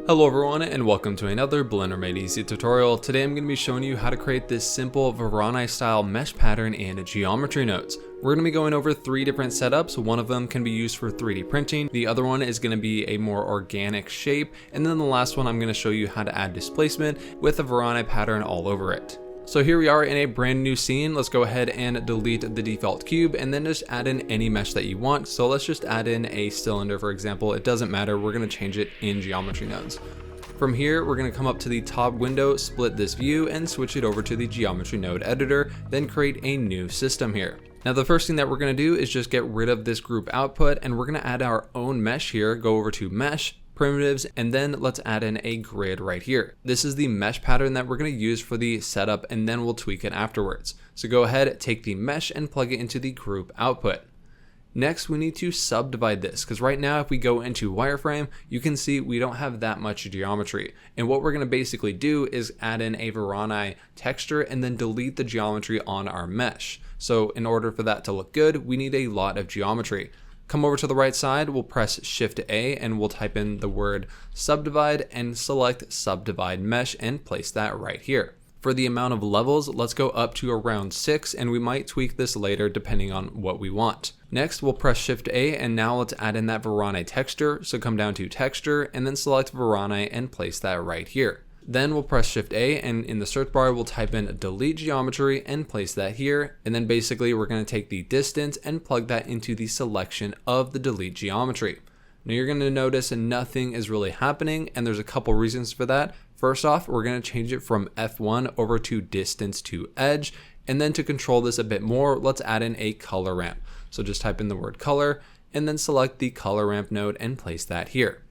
Hello everyone and welcome to another Blender Made Easy tutorial. Today I'm going to be showing you how to create this simple Voronoi style mesh pattern in geometry nodes. We're going to be going over 3 different setups. One of them can be used for 3D printing, the other one is going to be a more organic shape, and then the last one I'm going to show you how to add displacement with a Voronoi pattern all over it. So here we are in a brand new scene. Let's go ahead and delete the default cube and then just add in any mesh that you want. So let's just add in a cylinder, for example. It doesn't matter, we're gonna change it in geometry nodes. From here, we're gonna come up to the top window, split this view and switch it over to the geometry node editor, then create a new system here. Now the first thing that we're gonna do is just get rid of this group output and we're gonna add our own mesh here. Go over to mesh, primitives, and then let's add in a grid right here. This is the mesh pattern that we're going to use for the setup, and then we'll tweak it afterwards. So go ahead, take the mesh and plug it into the group output. Next, we need to subdivide this, because right now if we go into wireframe, you can see we don't have that much geometry. And what we're going to basically do is add in a Voronoi texture and then delete the geometry on our mesh. So in order for that to look good, we need a lot of geometry. Come over to the right side, we'll press Shift A and we'll type in the word subdivide and select subdivide mesh and place that right here. For the amount of levels, let's go up to around 6 and we might tweak this later depending on what we want. Next, we'll press Shift A and now let's add in that Voronoi texture. So come down to texture and then select Voronoi and place that right here. Then we'll press Shift A and in the search bar, we'll type in delete geometry and place that here. And then basically we're going to take the distance and plug that into the selection of the delete geometry. Now you're going to notice nothing is really happening, and there's a couple reasons for that. First off, we're going to change it from F1 over to distance to edge. And then to control this a bit more, let's add in a color ramp. So just type in the word color and then select the color ramp node and place that here.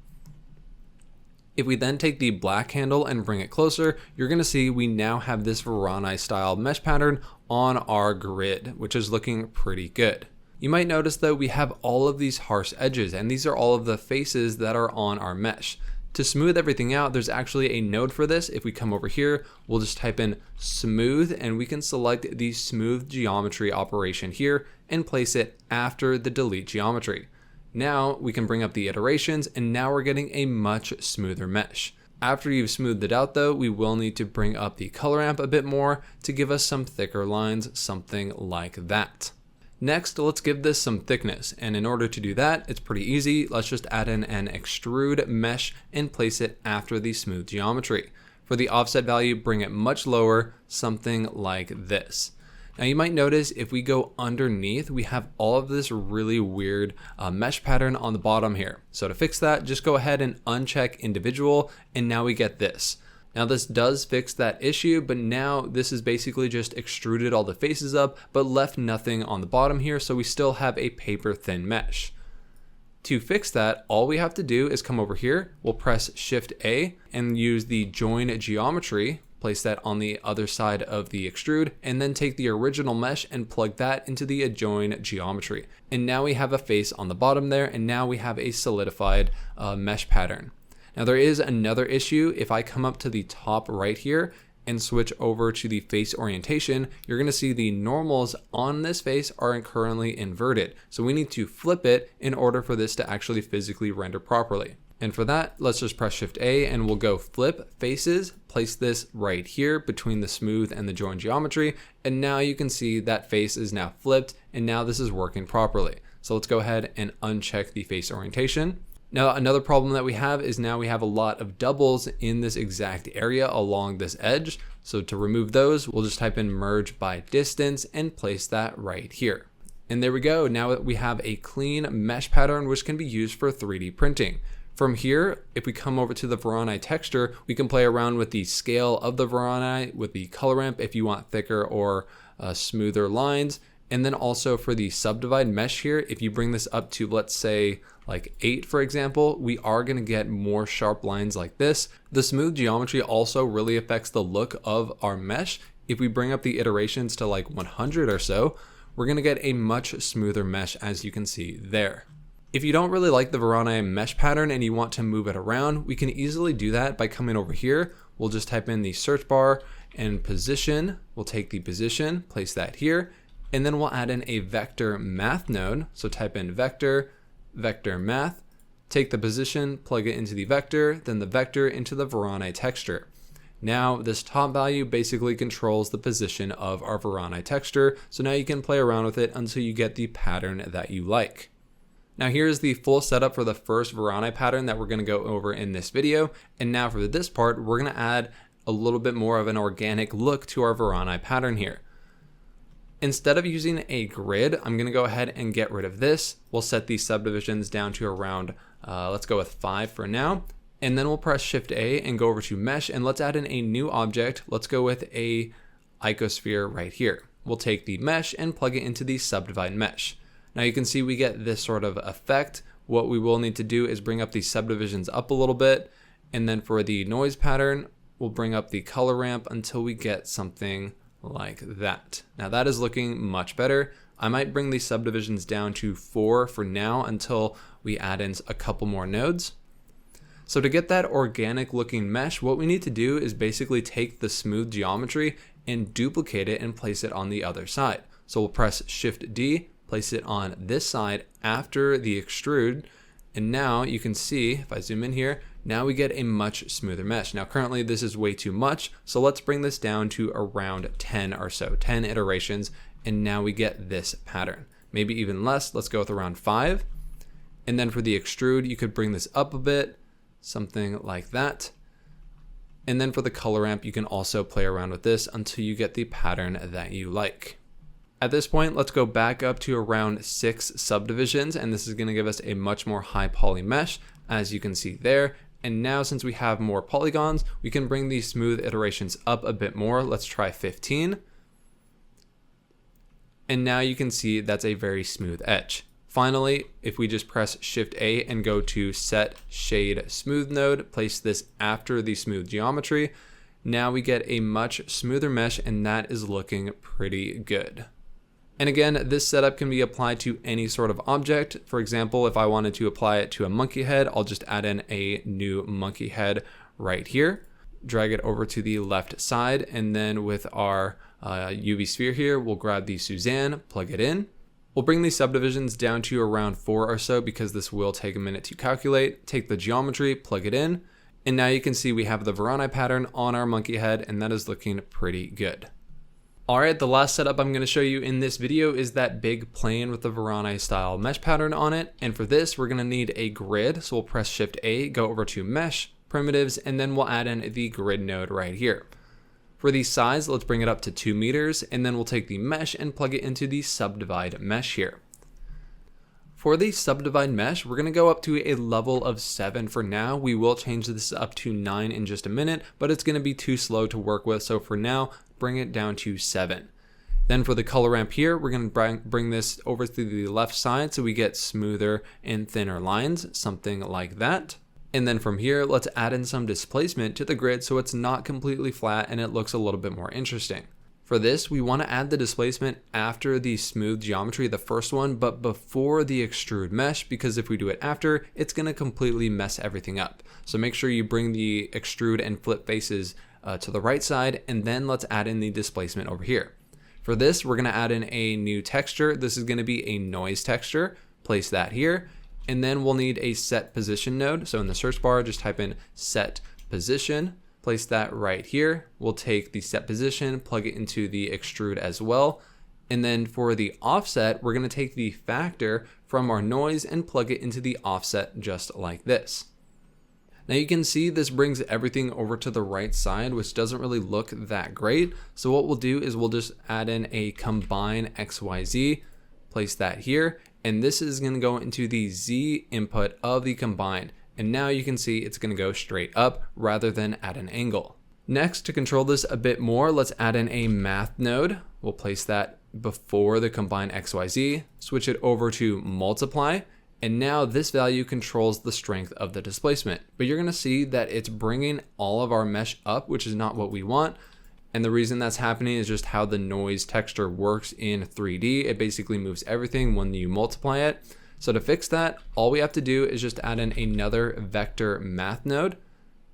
If we then take the black handle and bring it closer, you're going to see we now have this Voronoi style mesh pattern on our grid, which is looking pretty good. You might notice though we have all of these harsh edges, and these are all of the faces that are on our mesh. To smooth everything out, there's actually a node for this. If we come over here, we'll just type in smooth and we can select the smooth geometry operation here and place it after the delete geometry. Now we can bring up the iterations and now we're getting a much smoother mesh. After you've smoothed it out though, we will need to bring up the color ramp a bit more to give us some thicker lines, something like that. Next, let's give this some thickness, and in order to do that, it's pretty easy. Let's just add in an extrude mesh and place it after the smooth geometry. For the offset value, bring it much lower, something like this. Now you might notice if we go underneath, we have all of this really weird mesh pattern on the bottom here. So to fix that, just go ahead and uncheck individual, and now we get this. Now this does fix that issue, but now this is basically just extruded all the faces up, but left nothing on the bottom here, so we still have a paper thin mesh. To fix that, all we have to do is come over here, we'll press Shift A and use the join geometry, place that on the other side of the extrude, and then take the original mesh and plug that into the adjoin geometry. And now we have a face on the bottom there, and now we have a solidified mesh pattern. Now there is another issue. If I come up to the top right here and switch over to the face orientation, you're going to see the normals on this face are currently inverted. So we need to flip it in order for this to actually physically render properly. And for that, let's just press Shift A and we'll go flip faces, place this right here between the smooth and the join geometry. And now you can see that face is now flipped and now this is working properly. So let's go ahead and uncheck the face orientation. Now another problem that we have is now we have a lot of doubles in this exact area along this edge. So to remove those, we'll just type in merge by distance and place that right here. And there we go. Now we have a clean mesh pattern which can be used for 3D printing. From here, if we come over to the Voronoi texture, we can play around with the scale of the Voronoi, with the color ramp if you want thicker or smoother lines. And then also for the subdivide mesh here, if you bring this up to, let's say like 8, for example, we are going to get more sharp lines like this. The smooth geometry also really affects the look of our mesh. If we bring up the iterations to like 100 or so, we're going to get a much smoother mesh, as you can see there. If you don't really like the Voronoi mesh pattern and you want to move it around, we can easily do that by coming over here. We'll just type in the search bar and position. We'll take the position, place that here, and then we'll add in a vector math node. So type in vector, vector math, Take the position, plug it into the vector, then the vector into the Voronoi texture. Now this top value basically controls the position of our Voronoi texture, so now you can play around with it until you get the pattern that you like. Now here's the full setup for the first Voronoi pattern that we're going to go over in this video, and now for this part we're going to add a little bit more of an organic look to our Voronoi pattern here. Instead of using a grid, I'm going to go ahead and get rid of this. We'll set these subdivisions down to around, let's go with 5 for now. And then we'll press Shift A and go over to Mesh, and let's add in a new object. Let's go with a icosphere right here. We'll take the mesh and plug it into the subdivide mesh. Now you can see we get this sort of effect. What we will need to do is bring up these subdivisions up a little bit. And then for the noise pattern, we'll bring up the color ramp until we get something like that. Now that is looking much better. I might bring these subdivisions down to 4 for now until we add in a couple more nodes. So to get that organic looking mesh, what we need to do is basically take the smooth geometry and duplicate it and place it on the other side. So we'll press Shift D, place it on this side after the extrude. And now you can see, if I zoom in here, now we get a much smoother mesh. Now currently this is way too much, so let's bring this down to around 10 or so, 10 iterations, and now we get this pattern. Maybe even less, let's go with around 5. And then for the extrude, you could bring this up a bit, something like that. And then for the color ramp, you can also play around with this until you get the pattern that you like. At this point, let's go back up to around 6 subdivisions, and this is going to give us a much more high poly mesh, as you can see there. And now since we have more polygons, we can bring these smooth iterations up a bit more. Let's try 15. And now you can see that's a very smooth edge. Finally, if we just press Shift A and go to Set Shade Smooth node, place this after the smooth geometry, now we get a much smoother mesh, and that is looking pretty good. And again, this setup can be applied to any sort of object. For example, if I wanted to apply it to a monkey head, I'll just add in a new monkey head right here, drag it over to the left side, and then with our UV sphere here, we'll grab the Suzanne, plug it in. We'll bring these subdivisions down to around 4 or so because this will take a minute to calculate. Take the geometry, plug it in, and now you can see we have the Voronoi pattern on our monkey head, and that is looking pretty good. Alright, the last setup I'm going to show you in this video is that big plane with the Voronoi style mesh pattern on it. And for this, we're going to need a grid. So we'll press Shift A, go over to Mesh, Primitives, and then we'll add in the grid node right here. For the size, let's bring it up to 2 meters, and then we'll take the mesh and plug it into the subdivide mesh here. For the subdivide mesh, we're going to go up to a level of 7 for now. We will change this up to 9 in just a minute, but it's going to be too slow to work with. So for now, bring it down to 7. Then for the color ramp here, we're going to bring this over to the left side so we get smoother and thinner lines, something like that. And then from here, let's add in some displacement to the grid so it's not completely flat and it looks a little bit more interesting. For this, we want to add the displacement after the smooth geometry, the first one, but before the extrude mesh, because if we do it after, it's going to completely mess everything up. So make sure you bring the extrude and flip faces to the right side, and then let's add in the displacement over here. For this, we're going to add in a new texture. This is going to be a noise texture. Place that here, and then we'll need a set position node. So in the search bar, just type in set position. Place that right here. We'll take the set position, plug it into the extrude as well. And then for the offset, we're going to take the factor from our noise and plug it into the offset just like this. Now you can see this brings everything over to the right side, which doesn't really look that great. So what we'll do is we'll just add in a combine XYZ, place that here, and this is going to go into the Z input of the combined. And now you can see it's going to go straight up rather than at an angle. Next, to control this a bit more, let's add in a math node. We'll place that before the combine XYZ, switch it over to multiply, and now this value controls the strength of the displacement. But you're going to see that it's bringing all of our mesh up, which is not what we want. And the reason that's happening is just how the noise texture works in 3D. It basically moves everything when you multiply it. So to fix that, all we have to do is just add in another vector math node,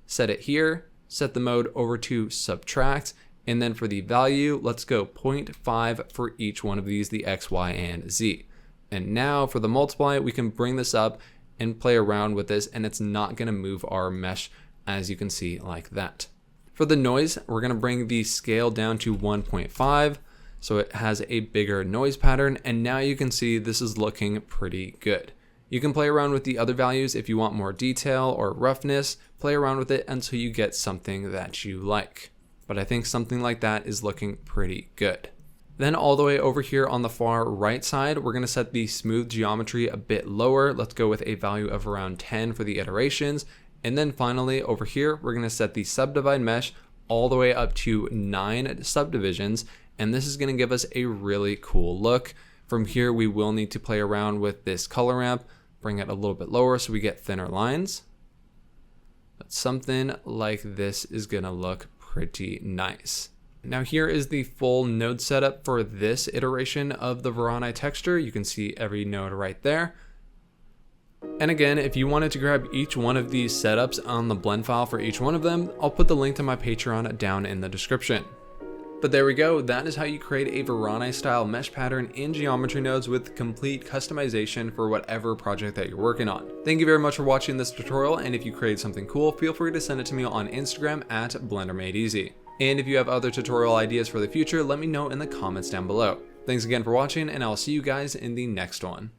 set it here, set the mode over to subtract, and then for the value, let's go 0.5 for each one of these, the X, Y, and Z. And now for the multiply, we can bring this up and play around with this, and it's not going to move our mesh, as you can see, like that. For the noise, we're going to bring the scale down to 1.5, so it has a bigger noise pattern, and now you can see this is looking pretty good. You can play around with the other values if you want more detail or roughness. Play around with it until you get something that you like. But I think something like that is looking pretty good. Then all the way over here on the far right side, we're going to set the smooth geometry a bit lower. Let's go with a value of around 10 for the iterations. And then finally over here, we're going to set the subdivide mesh all the way up to 9 subdivisions. And this is going to give us a really cool look. From here, we will need to play around with this color ramp, bring it a little bit lower so we get thinner lines. But something like this is going to look pretty nice. Now here is the full node setup for this iteration of the Voronoi texture. You can see every node right there. And again, if you wanted to grab each one of these setups on the blend file for each one of them, I'll put the link to my Patreon down in the description. But there we go, that is how you create a Voronoi style mesh pattern in geometry nodes with complete customization for whatever project that you're working on. Thank you very much for watching this tutorial, and if you create something cool, feel free to send it to me on Instagram at BlenderMadeEasy. And if you have other tutorial ideas for the future, let me know in the comments down below. Thanks again for watching, and I'll see you guys in the next one.